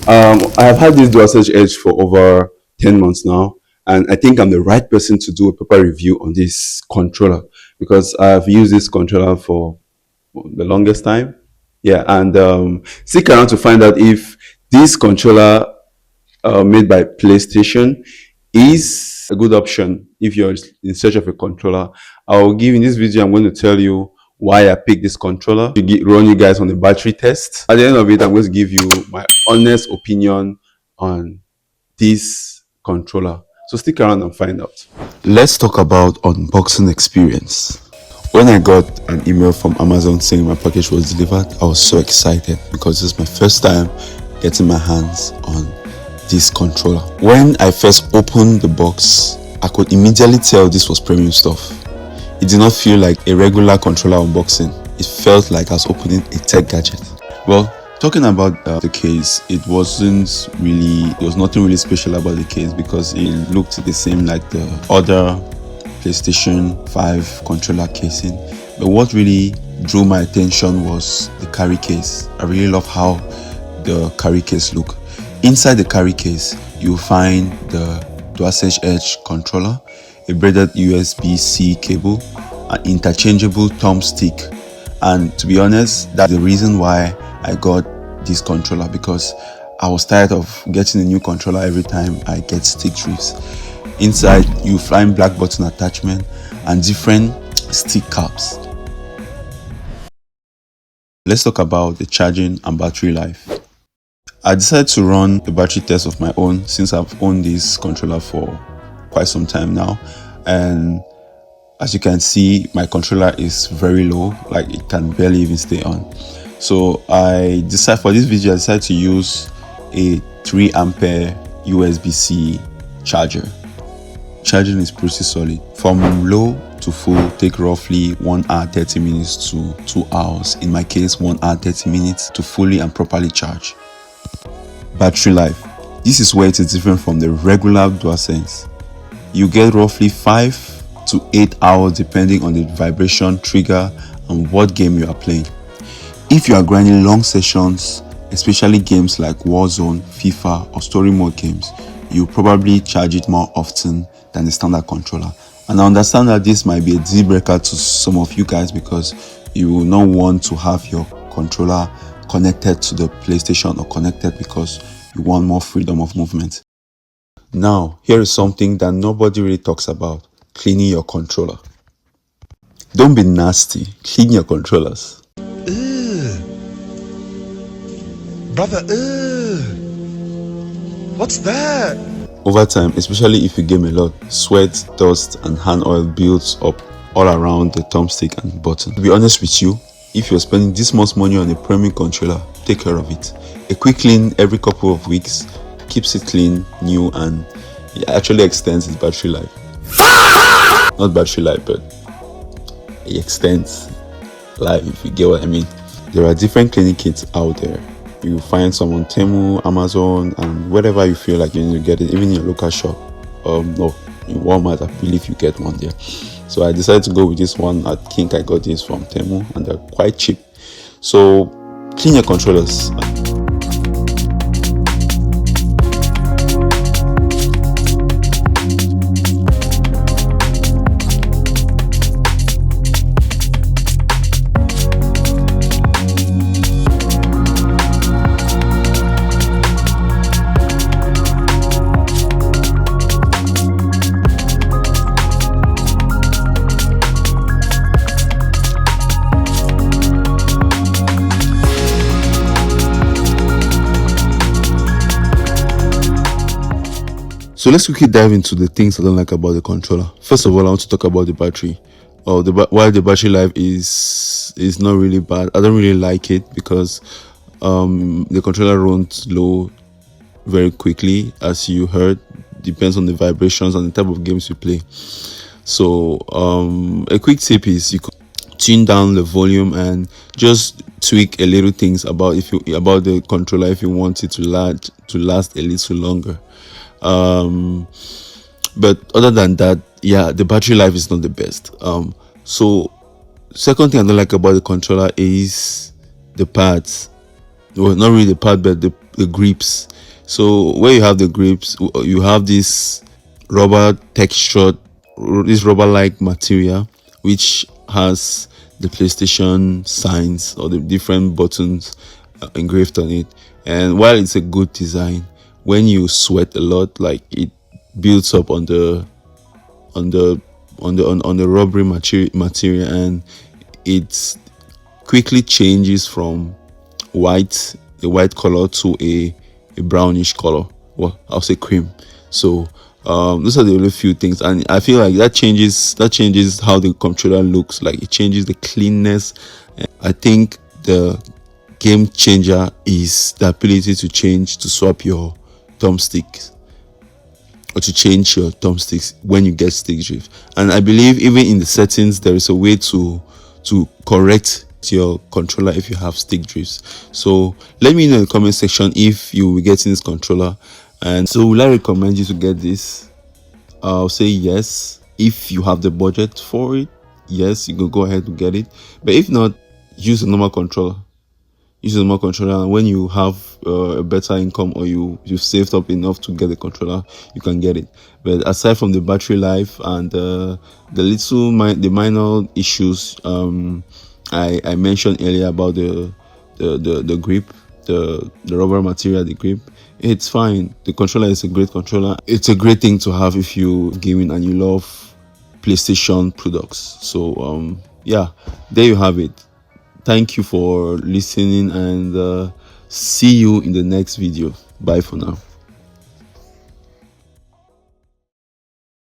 I have had this DualSense Edge for over 10 months now, and I think I'm the right person to do a proper review on this controller because I've used this controller for the longest time. Yeah, and stick around to find out if this controller made by PlayStation is a good option if you're in search of a controller. I'll give in this video, I'm going to tell you why I picked this controller. Run you guys on the battery test. At the end of it, I'm going to give you my honest opinion on this controller. So stick around and find out. Let's talk about unboxing experience. When I got an email from Amazon saying my package was delivered, I was so excited because this is my first time getting my hands on this controller. When I first opened the box, I could immediately tell this was premium stuff. It did not feel like a regular controller unboxing. It felt like I was opening a tech gadget. Well, talking about the case, there was nothing really special about the case because it looked the same like the other PlayStation 5 controller casing. But what really drew my attention was the carry case. I really love how the carry case look. Inside the carry case, you'll find the DualSense Edge controller, a braided USB-C cable, an interchangeable thumbstick. And to be honest, that's the reason why I got this controller, because I was tired of getting a new controller every time I get stick drifts. Inside, you find black button attachment and different stick caps. Let's talk about the charging and battery life. I decided to run the battery test of my own since I've owned this controller for quite some time now, and as you can see, my controller is very low, like it can barely even stay on. So I decided for this video, I decided to use a 3 ampere USB-C charger. Charging is pretty solid. From low to full take roughly 1 hour 30 minutes to 2 hours. In my case, 1 hour 30 minutes to fully and properly charge. Battery life. This is where it is different from the regular DualSense. You get roughly 5 to 8 hours depending on the vibration trigger and what game you are playing. If you are grinding long sessions, especially games like Warzone, FIFA or story mode games, you probably charge it more often than the standard controller. And I understand that this might be a deal breaker to some of you guys because you will not want to have your controller connected to the PlayStation or connected because you want more freedom of movement. Now, here is something that nobody really talks about: cleaning your controller. Don't be nasty, clean your controllers. Brother, what's that? Over time, especially if you game a lot, sweat, dust and hand oil builds up all around the thumbstick and button. To be honest with you, if you're spending this much money on a premium controller, take care of it. A quick clean every couple of weeks keeps it clean, new, and it actually extends its battery life. Not battery life, but it extends life, if you get what I mean. There are different cleaning kits out there. You find some on Temu, Amazon, and wherever you feel like you need to get it, even in your local shop. No, in Walmart, I believe you get one there. So I decided to go with this one. I think I got this from Temu and they're quite cheap. So clean your controllers. So let's quickly dive into the things I don't like about the controller. First of all, I want to talk about the battery. While the battery life is not really bad, I don't really like it because the controller runs low very quickly, as you heard. Depends on the vibrations and the type of games you play. So a quick tip is you can tune down the volume and just tweak a little things about the controller if you want it to last a little longer. But other than that, yeah, the battery life is not the best. So second thing I don't like about the controller is the pads. Well, not really the pad, but the grips. So where you have the grips, you have this rubber texture, this rubber-like material, which has the PlayStation signs or the different buttons engraved on it. And while it's a good design, when you sweat a lot, like it builds up on the on the rubbery material, and it quickly changes from a white color to a brownish color. Well, I'll say cream. So those are the only few things, and I feel like that changes how the controller looks. Like it changes the cleanness. I think the game changer is the ability to swap your thumbsticks or to change your thumbsticks when you get stick drift. And I believe even in the settings there is a way to correct your controller if you have stick drifts. So let me know in the comment section if you will get in this controller. And so will I recommend you to get this? I'll say yes. If you have the budget for it, yes, you can go ahead and get it. But if not, use a normal controller. Use a normal controller, and when you have a better income, or you've saved up enough to get a controller, you can get it. But aside from the battery life and the minor issues I mentioned earlier about the grip, the rubber material, the grip, it's fine. The controller is a great controller. It's a great thing to have if you gaming and you love PlayStation products. So yeah, there you have it. Thank you for listening, and see you in the next video. Bye for now.